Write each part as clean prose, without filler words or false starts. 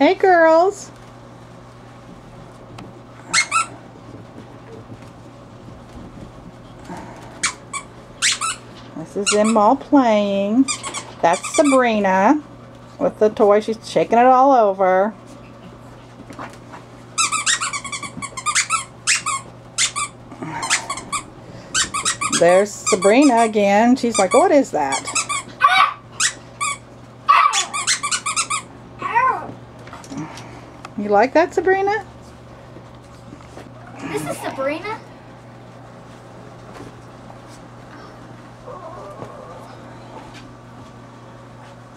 Hey, girls. This is them all playing. That's Sabrina with the toy. She's shaking it all over. There's Sabrina again. She's like, what is that? You like that, Sabrina? This is Sabrina.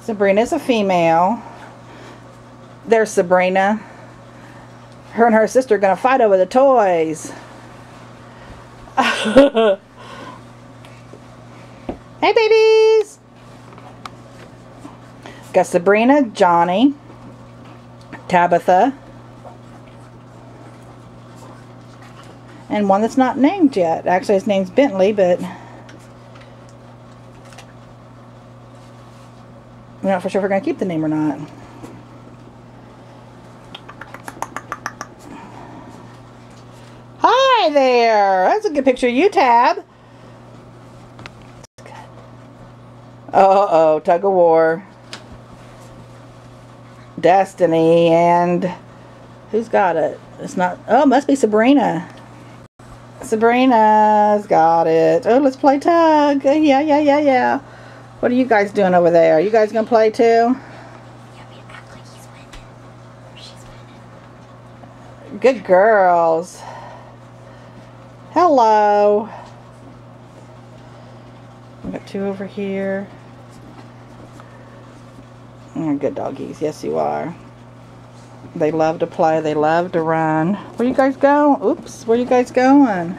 Sabrina's a female. There's Sabrina. Her and her sister are going to fight over the toys. Hey, babies. Got Sabrina, Johnny, Tabitha, and one that's not named yet. Actually, his name's Bentley, but we're not for sure if we're going to keep the name or not. Hi there. That's a good picture of you, Tab. Uh-oh, tug of war. Destiny and who's got it? It's not, oh, it must be Sabrina. Sabrina's got it. Oh, let's play tug. Yeah. What are you guys doing over there? Are you guys gonna play too? Yeah, we act like he's winning. Or she's winning. Good girls. Hello. We got two over here. Oh, good doggies. Yes, you are. They love to play. They love to run. Where you guys going? Oops. Where you guys going?